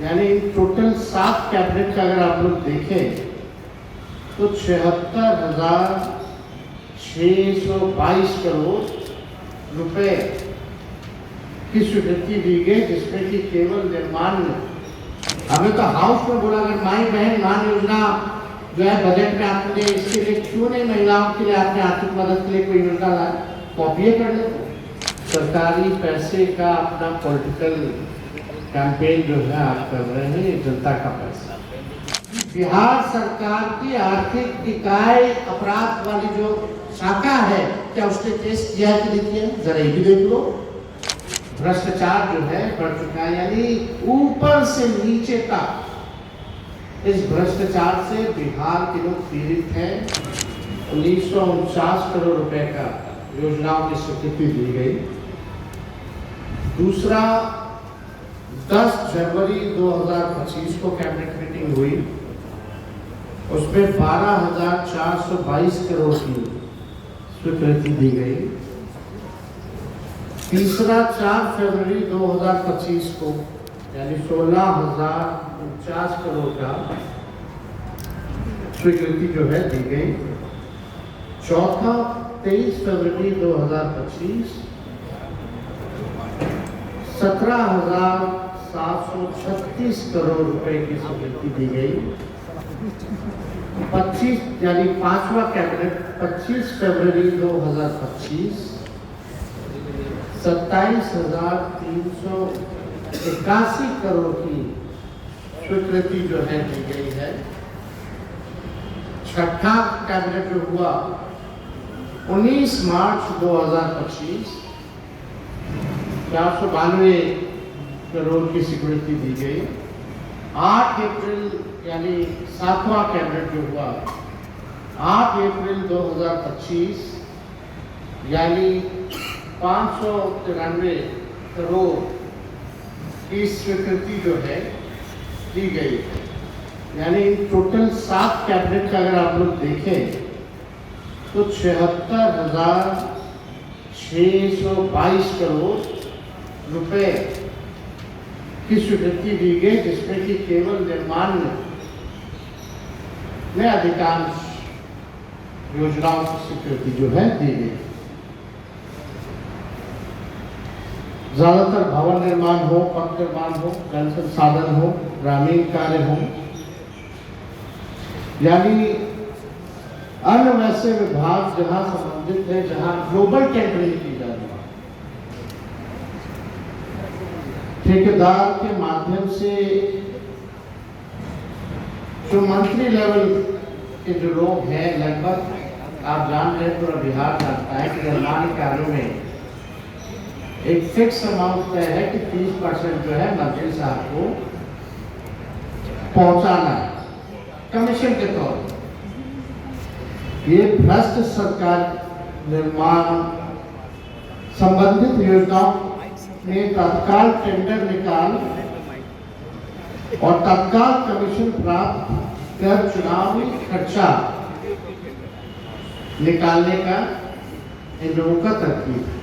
यानी total 7 cabinet का अगर आप लोग देखें तो 76,622 करोड़ रुपए की स्वीकृति दी गई, जिसमें कि केवल निर्माण में हमें तो हाउस में बोला अगर माई बहन मान योजना जो है बजट में आपने इसके लिए क्यों नहीं महिलाओं के लिए आपने आर्थिक मदद के लिए कोई योजना लाया, कॉपी कर लेते। सरकारी पैसे का अपना पॉलिटिकल कैंपेन जो है आप कर रहे हैं, ये जनता का पैसा। बिहार सरकार की आर्थिक इकाई अपराध वाली जो शाखा है, क्या उसने टेस्ट किया कि नहीं किया, जरा ये भी देख लो। भ्रष्टाचार जो है बढ़ चुका है, यानी ऊपर से नीचे तक इस भ्रष्टाचार से बिहार के लोग पीड़ित हैं। 1949 करोड़ रुपए का योजनाओं की स्वीकृति दी गई। दूसरा 10 जनवरी 2025 को कैबिनेट मीटिंग हुई, उसमें 12,422 करोड़ की स्वीकृति दी गई। तीसरा 4 फरवरी 2025 को यानी 16,049 करोड़ का स्वीकृति जो है दी गई। चौथा 23 फरवरी 2025 17,736 करोड़ रुपए की स्वीकृति दी गई। 25 यानी 5वां कैबिनेट 25 फरवरी 2025 27,381 करोड़ की स्वीकृति जो है दी गई है। छठा कैबिनेट जो हुआ 19 मार्च 2025 492 करोड़ की स्वीकृति दी गई। 8 अप्रैल यानी 7वां कैबिनेट जो हुआ 8 अप्रैल 2025 यानी 593 करोड़ की स्वीकृति जो है दी गई। यानी टोटल 7 कैबिनेट का अगर आप लोग देखें तो 76,622 करोड़ रुपए की स्वीकृति दी गई, जिसमें कि केवल निर्माण में अधिकांश योजनाओं की स्वीकृति जो है दी गई। ज्यादातर भवन निर्माण हो, पथ निर्माण हो, जल संसाधन हो, ग्रामीण कार्य हो, यानी अन्य वैसे विभाग जहां संबंधित है, जहां ग्लोबल टेंडरिंग की जा रही है, ठेकेदार के माध्यम से जो मंत्री लेवल के जो लोग हैं, लगभग आप जान रहे हैं, पूरा बिहार जानता है कि निर्माण कार्यों में एक फिक्स अमाउंट तय है कि 30% जो है मंत्री साहब को पहुंचाना है कमीशन के तौर पर। ये भ्रष्ट सरकार निर्माण संबंधित योजनाओं में तत्काल टेंडर निकाल और तत्काल कमीशन प्राप्त कर चुनावी खर्चा निकालने का इन लोगों का तरकीब है।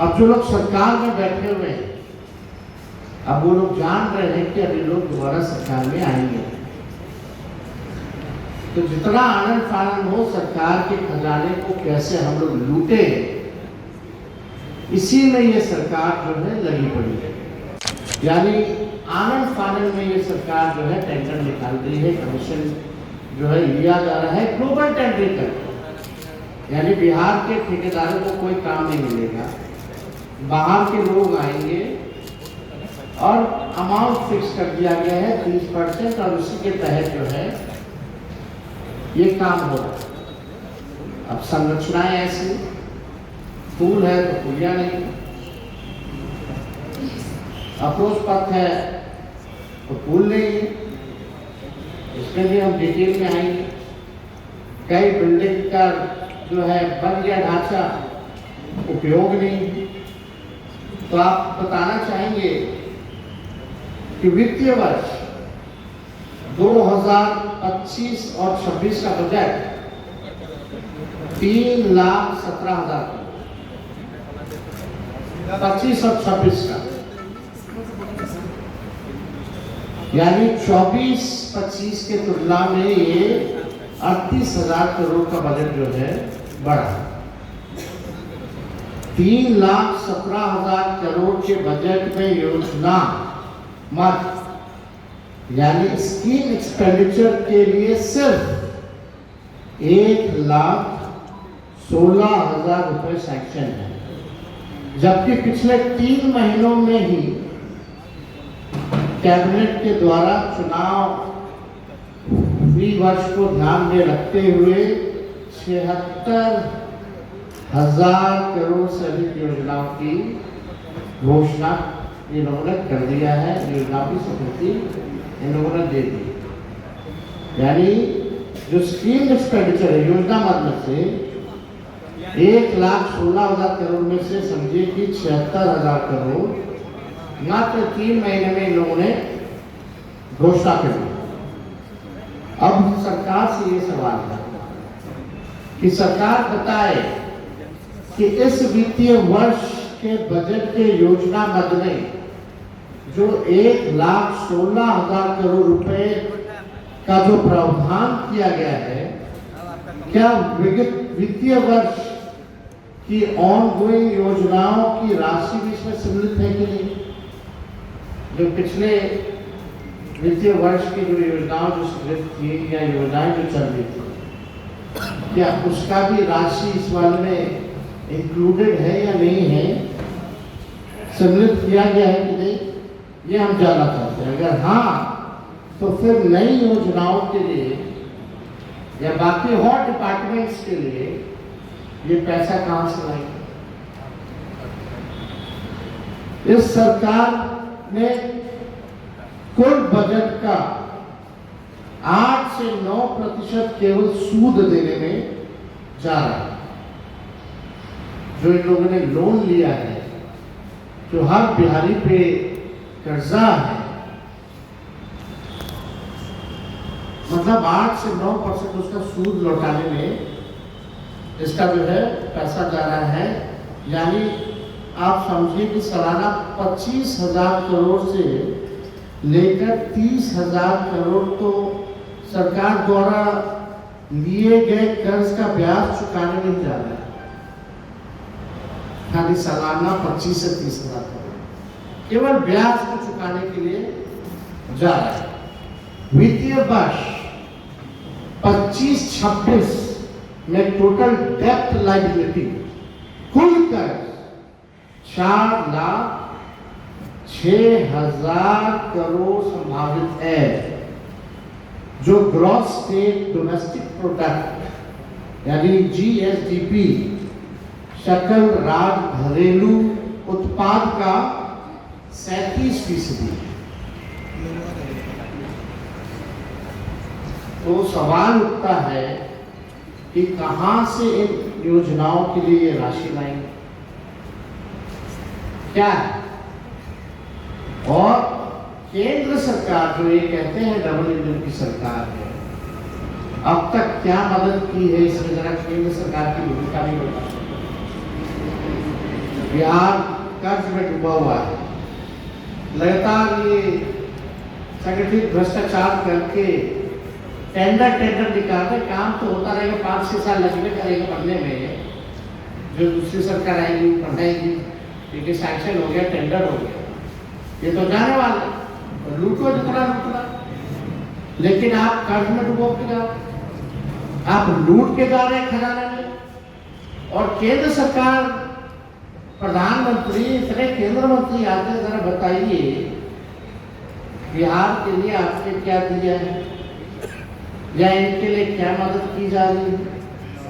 अब जो लोग सरकार में बैठे हुए हैं, अब वो लोग जान रहे हैं कि अभी लोग दोबारा सरकार में आएंगे, तो जितना आनंद फानंद हो सरकार के खजाने को कैसे हम लोग लूटे, इसी में ये सरकार जो है लगी पड़ी है। यानी आनंद फानंद में ये सरकार जो है टेंडर निकाल रही है, कमीशन जो है लिया जा रहा है ग्लोबल टेंडरिंग कर। यानी बिहार के ठेकेदारों को कोई काम नहीं मिलेगा, बाहर के लोग आएंगे और अमाउंट फिक्स कर दिया गया है 30%, और उसी के तहत जो है ये काम हो रहा है। अब संरचनाएं ऐसी, पुल है तो पुलिया नहीं, अप्रोच पथ है तो पुल नहीं है, इसमें भी हम डिटेल में आएंगे। कई बिल्डिंग का जो है बन गया ढांचा, उपयोग नहीं। तो आप बताना चाहेंगे कि वित्तीय वर्ष 2025 और 26 का बजट 3,17,000 25 और 26 का यानी 24-25 के तुलना में ये 38,000 करोड़ का बजट जो है बढ़ा। 3,17,000 करोड़ के बजट में योजना मत यानी स्कीम एक्सपेंडिचर के लिए सिर्फ 1,16,000 रुपए सैंक्शन है, जबकि पिछले 3 महीनों में ही कैबिनेट के द्वारा चुनाव वर्ष को ध्यान में रखते हुए 76,000 करोड़ से अधिक योजनाओं की घोषणा इन्होंने कर दिया है। योजनाओं की स्वीकृति इन्होंने दे दी। यानी जो स्कीम एक्सपेंडिचर है योजना मद से 1,16,000 करोड़ में से समझिए कि 76,000 करोड़ मात्र 3 महीने में इन लोगों ने घोषणा कर दी। अब सरकार से ये सवाल है कि सरकार बताए कि इस वित्तीय वर्ष के बजट के योजना मद में जो 1,16,000 करोड़ रुपए का जो प्रावधान किया गया है, क्या वित्तीय वर्ष की ऑनगोइंग योजनाओं की राशि भी इसमें सम्मिलित है कि नहीं? जो पिछले वित्तीय वर्ष की जो योजनाओं जो सम्मिलित थी या योजनाएं जो चल रही थी, क्या उसका भी राशि इस वाले में इंक्लूडेड है या नहीं है, सम्मिलित किया गया है कि नहीं, ये हम जानना चाहते हैं। अगर हाँ तो फिर नई योजनाओं के लिए या बाकी और डिपार्टमेंट्स के लिए ये पैसा कहां से लाएंगे? इस सरकार ने कुल बजट का 8 से 9% केवल सूद देने में जा रहा है। जो इन लोगों ने लोन लिया है, जो हर बिहारी पे कर्जा है, मतलब 8 से 9% उसका सूद लौटाने में इसका जो है पैसा जा रहा है। यानी आप समझिए कि सालाना 25,000 करोड़ से लेकर 30,000 करोड़ तो सरकार द्वारा लिए गए कर्ज का ब्याज चुकाने नहीं जा रहा है, खाली सालाना 25 से 30,000 करोड़ केवल ब्याज को चुकाने के लिए जा रहा है। वित्तीय वर्ष 25-26 में टोटल डेप्थ लायबिलिटी कुल कर्ज 4,06,000 करोड़ संभावित है, जो ग्रॉस स्टेट डोमेस्टिक प्रोडक्ट यानी GSDP सकल राज्य घरेलू उत्पाद का 37% है। तो सवाल उठता है कि कहां से इन योजनाओं के लिए ये राशि लाएंगे, क्या है? और केंद्र सरकार जो ये कहते हैं डबल इंजन की सरकार है, अब तक क्या मदद की है इसमें जरा केंद्र सरकार की भूमिका नहीं बता। बिहार कर्ज में डूबा हुआ है, लगातार ये संगठित भ्रष्टाचार करके टेंडर निकालते, काम तो होता रहेगा, 5-6 साल लगने करेगा पढ़ने में, जो दूसरी सरकार आएगी पढ़ाएगी, क्योंकि सैंक्शन हो गया, टेंडर हो गया, ये तो जाने वाला लूटो जितना लूटना। लेकिन आप कर्ज में डूबो के जाओ, आप लूट के जा रहे हैं खजाने में। और केंद्र सरकार प्रधानमंत्री इतने केंद्र मंत्री आते, जरा बताइए बिहार के लिए आपने क्या दिया है या इनके लिए क्या मदद की जा रही है?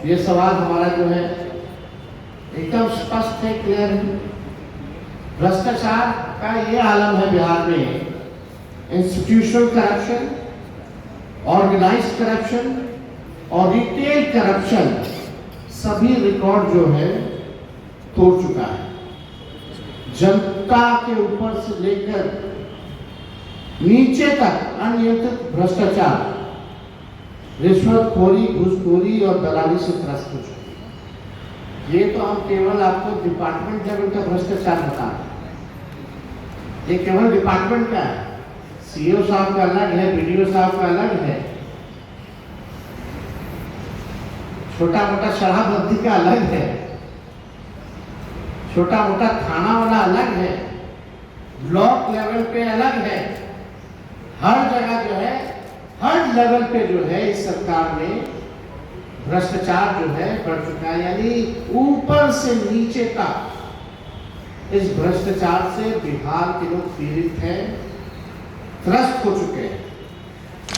ये सवाल हमारा जो है एकदम स्पष्ट है, क्लियर है। भ्रष्टाचार का ये आलम है बिहार में, इंस्टीट्यूशनल करप्शन, ऑर्गेनाइज्ड करप्शन और रिटेल करप्शन सभी रिकॉर्ड जो है तोड़ चुका है। जनता के ऊपर से लेकर नीचे तक अनियंत्रित भ्रष्टाचार, रिश्वतखोरी, घूसखोरी और दलाली से त्रस्त हो चुकी है। ये तो हम केवल आपको डिपार्टमेंट लेवल का भ्रष्टाचार बता रहे हैं, ये केवल डिपार्टमेंट का है। सीईओ साहब का अलग है, बीडीओ साहब का अलग है, छोटा मोटा शराबबंदी का अलग है, छोटा मोटा थाना वाला अलग है, ब्लॉक लेवल पे अलग है। हर जगह जो है, हर लेवल पे जो है इस सरकार में भ्रष्टाचार जो है बढ़ चुका है। यानी ऊपर से नीचे तक इस भ्रष्टाचार से बिहार के लोग पीड़ित हैं, त्रस्त हो चुके हैं।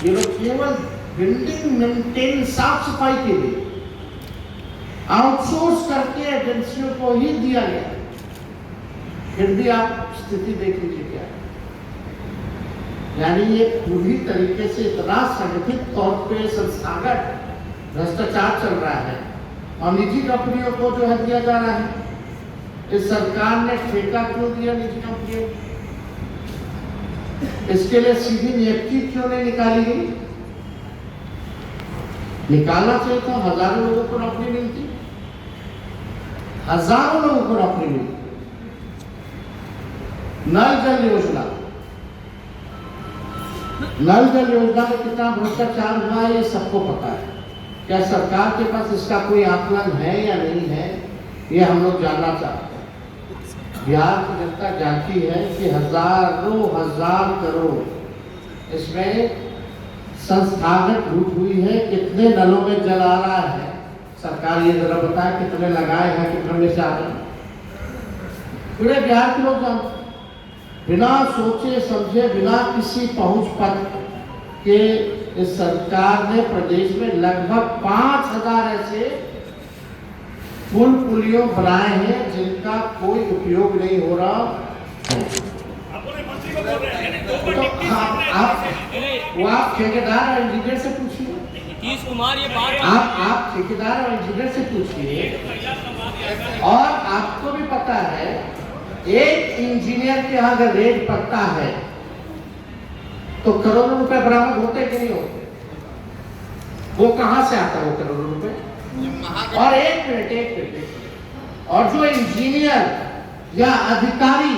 ये लोग केवल बिल्डिंग मेंटेन, साफ सफाई के लिए आउटसोर्स करके एजेंसियों को ही दिया गया। फिर भी आप स्थिति देख लीजिए क्या है। यानी ये पूरी तरीके से इतना संगठित तौर पे संस्थागत भ्रष्टाचार चल रहा है और निजी कंपनियों को जो है दिया जा रहा है। इस सरकार ने ठेका क्यों दिया निजी कंपनियों को? इसके लिए सीधी नियुक्ति क्यों नहीं निकाली गई? निकालना चाहिए था, हजारों लोगों को नौकरी मिलती, हजारों लोगों को नौकरी मिलती। नल जल योजना, नल जल योजना में कितना भ्रष्टाचार हुआ है ये सबको पता है। क्या सरकार के पास इसका कोई आकलन है या नहीं है, ये हम लोग जानना चाहते हैं। बिहार की जनता जानती है कि हजारों हजार करोड़ इसमें संस्थागत लूट हुई है। कितने नलों में जल आ रहा है, सरकार ये जरा बताए कितने लगाए हैं, कितने में से आ रहे हैं। पूरे बिहार के लोग जानते, बिना सोचे समझे, बिना किसी पहुंच पत्र के इस सरकार ने प्रदेश में लगभग 5000 ऐसे पुल पुलियों बनाए हैं जिनका कोई उपयोग नहीं हो रहा। तो आप ठेकेदार और इंजीनियर से पूछिए, नीतीश कुमार ये बात आप ठेकेदार और इंजीनियर से पूछिए। और आपको भी पता है एक इंजीनियर के यहाँ अगर रेट पड़ता है तो करोड़ों रुपए बरामद होते कि नहीं होते? वो कहां से आता है वो करोड़ों रुपए? और एक मिनट, और जो इंजीनियर या अधिकारी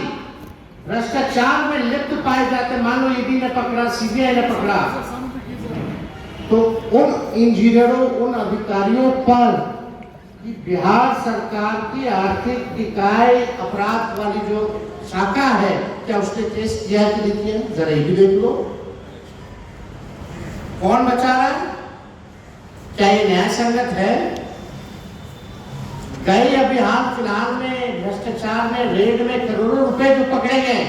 भ्रष्टाचार में लिप्त पाए जाते, मान लो ईडी ने पकड़ा, सीबीआई ने पकड़ा, तो उन इंजीनियरों, उन अधिकारियों पर बिहार सरकार की आर्थिक निकाय अपराध वाली जो शाखा है, क्या उसने केस किया है कि नहीं किया? जरा ये भी देख लो। कौन बचा रहा है? क्या ये न्याय संगत है? गए अभी हाल फिलहाल में भ्रष्टाचार में रेड में करोड़ों रुपए जो पकड़े गए,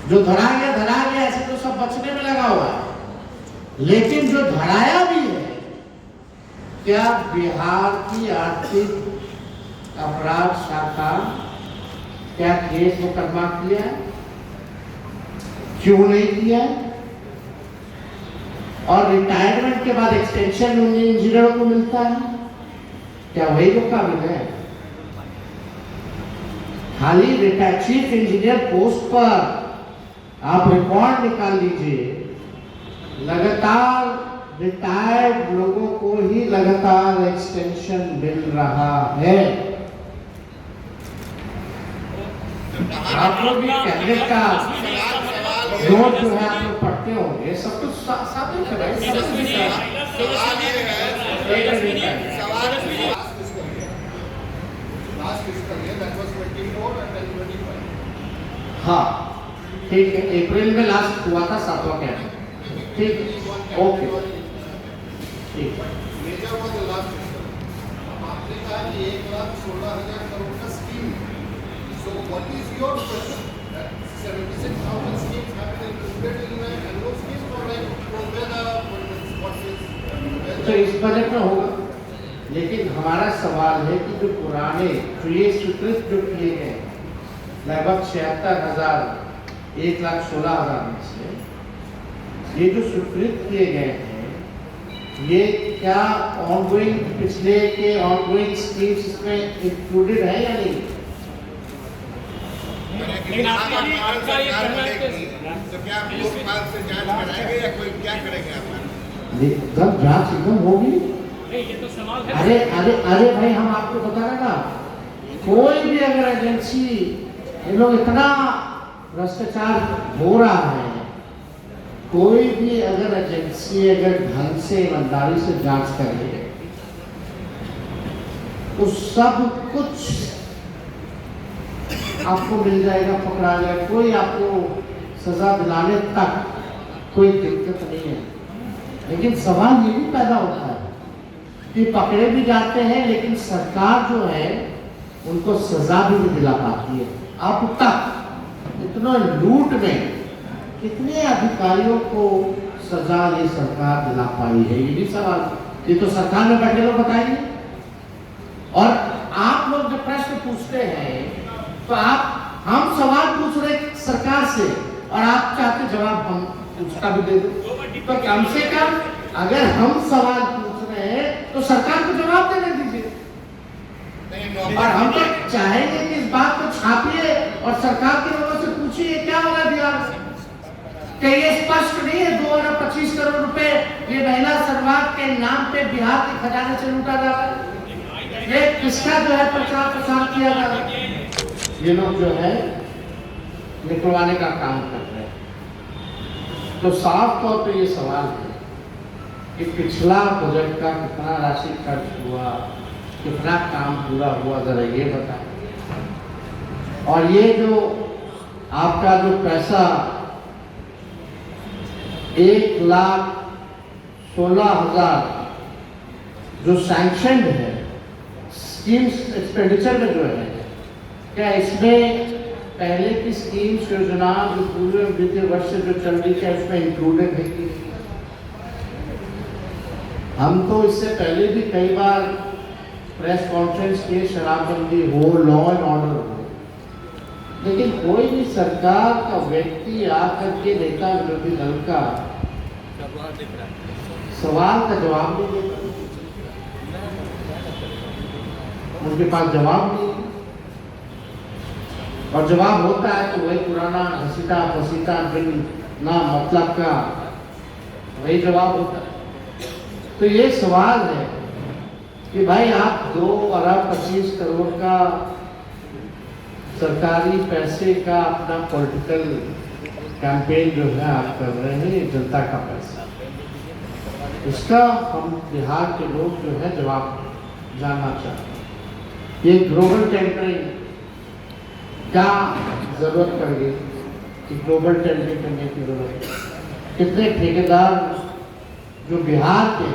जो धरा गया, ऐसे तो सब बचने में लगा हुआ है। लेकिन जो धराया भी है, क्या बिहार की आर्थिक अपराध शाखा क्या केस मुकदमा किया है? क्यों नहीं किया? और रिटायरमेंट के बाद एक्सटेंशन इंजीनियरों को मिलता है, क्या वही लोग काबिल है? खाली चीफ इंजीनियर पोस्ट पर आप रिकॉर्ड निकाल लीजिए, लगातार रिटायर्ड लोगों को ही लगातार एक्सटेंशन मिल रहा है। आप लोग भी कैबिनेट का नोट जो है आप लोग पढ़ते होंगे, सब कुछ साथ में हाँ ठीक है, अप्रैल में लास्ट हुआ था 7वां कैबिनेट। ठीक, ओके, ठीक। आपने कहा कि 1,16,000 करोड़ का scheme, so what is your question? That 76,000 schemes have been included in annual schemes or like तो इस बजट में होगा। लेकिन हमारा सवाल है कि जो पुराने ये स्वीकृत जो किए गए लगभग 76,000, 1,16,000 में से ये जो स्वीकृत किए गए हैं, ये क्या ऑनगोइंग पिछले के ऑनगोइंग स्कीम्स इसमें इंक्लूडेड है या नहीं? लेकिन आपका ये कहना है कि तो क्या आप लोकपाल से जांच कराएंगे या कोई क्या करेंगे आप? एकदम जांच एकदम होगी। ये तो सवाल है। अरे अरे अरे भाई, हम आपको बता रहे ना, कोई भी अगर एजेंसी, ये लोग इतना भ्रष्टाचार हो रहा है, कोई भी अगर एजेंसी अगर ढंग से ईमानदारी से जांच करे तो सब कुछ आपको मिल जाएगा, पकड़ा जाएगा, कोई आपको सजा दिलाने तक कोई दिक्कत नहीं है। लेकिन सवाल ये भी पैदा होता है कि पकड़े भी जाते हैं लेकिन सरकार जो है उनको सजा भी नहीं दिला पाती है। अब तक इतना लूट में कितने अधिकारियों को सजा ये सरकार दिला पाई है, ये भी सवाल, ये तो सरकार में बैठे लोग बताएंगे। और आप लोग जब प्रश्न पूछते हैं तो हम सवाल पूछ रहे सरकार से और आप चाहते जवाब हम उसका भी दे दो। तो कम से कम अगर हम सवाल पूछ रहे हैं तो सरकार को जवाब देने दीजिए। और हम तो चाहेंगे कि इस बात को छापिए और सरकार के लोगों से पूछिए क्या हो रहा है बिहार में। क्या ये स्पष्ट नहीं है 2 अरब 25 करोड़ रुपए ये महिला सर्वात के नाम पे बिहार के खजाने से लूटा जा रहा है? ये किसका जो है प्रचार प्रसार किया जा रहा है? ये लोग जो है निकलवाने का काम कर रहे हैं। तो साफ तौर पे ये सवाल है कि पिछला बजट का कितना राशि खर्च हुआ, कितना काम पूरा हुआ, जरा ये बताएं। और ये जो आपका जो पैसा 1,16,000 जो सैंक्शन है स्कीम्स एक्सपेंडिचर में जो है, क्या इसमें पहले की स्कीम्स योजना जो पूरे वित्तीय वर्ष से जो चल रही है उसमें इंक्लूडेड है कि हम तो इससे पहले भी कई बार प्रेस कॉन्फ्रेंस किए, शराबबंदी हो, लॉ एंड ऑर्डर हो, लेकिन कोई भी सरकार का व्यक्ति आकर के नेता विरोधी दल का सवाल का जवाब नहीं देता, उनके पास जवाब नहीं। और जवाब होता है तो वही पुराना घसीटा फसीटा बिन ना मतलब का वही जवाब होता है। तो ये सवाल है कि भाई आप 2 अरब 25 करोड़ का सरकारी पैसे का अपना पॉलिटिकल कैंपेन जो है आप कर रहे हैं, जनता का पैसा, इसका हम बिहार के लोग जो है जवाब जानना चाहते हैं। ये ग्लोबल टेंडरिंग क्या जरूरत पड़ गई कि ग्लोबल टेंडरिंग करने की जरूरत है? कितने ठेकेदार जो बिहार के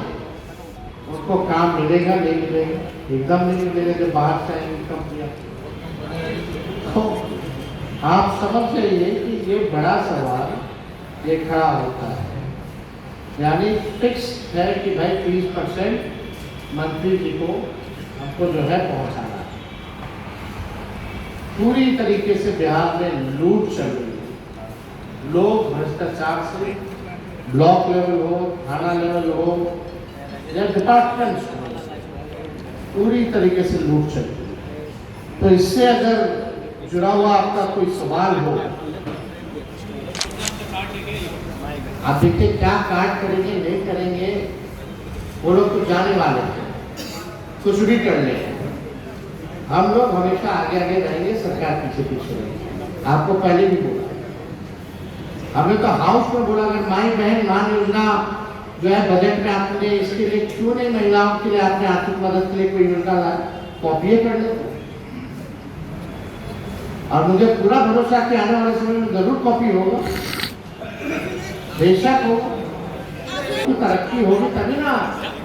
उनको काम मिलेगा नहीं मिलेगा? एकदम नहीं मिलेगा जो बाहर से आएंगी कंपनियां। तो आप समझ जाइए कि ये बड़ा सवाल ये खड़ा होता है। यानी फिक्स है कि भाई 30% मंत्री जी को हमको जो है पहुंचाना है। पूरी तरीके से बिहार में लूट चल रही है। लोग भ्रष्टाचार से ब्लॉक लेवल हो, थाना लेवल हो या डिपार्टमेंट हो, पूरी तरीके से लूट चल रही है। तो इससे अगर जुड़ा हुआ आपका कोई सवाल हो, आप देखिए क्या काट करेंगे नहीं करेंगे, वो लोग तो जाने वाले हैं, कुछ भी कर ले। हम लोग हमेशा आगे आगे रहेंगे, सरकार पीछे पीछे रहेंगे। आपको पहले भी बोला, हमने तो हाउस में बोला अगर माई बहन मान योजना जो है बजट में आपने इसके लिए क्यों नहीं महिलाओं के लिए आपने आर्थिक मदद के लिए कोई योजना लाया, कॉपी कर लेते। और मुझे पूरा भरोसा कि आने वाले समय में जरूर कॉपी होगा, बेशक होगा। तो तरक्की होगी तभी ना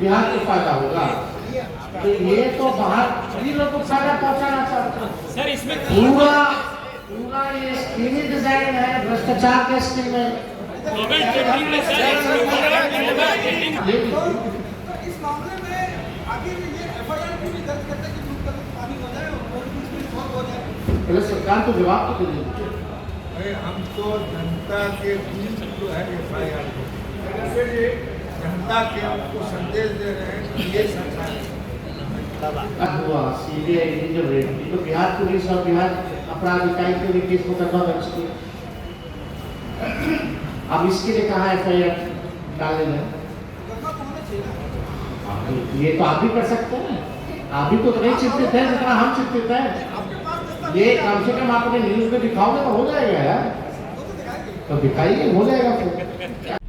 बिहार को फायदा होगा। तो ये तो बाहर सभी लोगों को फायदा पहुंचाना चाहते हैं सर। इसमें पूरा ये स्कीम डिजाइन है, भ्रष्टाचार के स्कीम है। ग्लोबल टेंडरिंग में सर इस मामले में आगे ये एफआईआर क्यों नहीं दर्ज करते कि दूध का पानी हो जाए और कुछ हो जाए? पहले सरकार को जवाब तो दे दीजिए। अरे हम तो जनता के बीच जो है एफआईआर जनता के हमको संदेश दे रहे हैं कि ये सरकार हुआ सीबीआई जो रेड की तो बिहार पुलिस और बिहार अपराध इकाई के लिए केस मुकदमा दर्ज किया। अब इसके लिए कहाँ एफआईआर डालने जाए? ये तो आप भी कर सकते हैं, आप भी तो नहीं चिंतित है जितना हम चिंतित हैं। ये कम से कम आप अपने न्यूज में दिखाओगे तो हो जाएगा यार। तो दिखाइए, हो जाएगा फिर।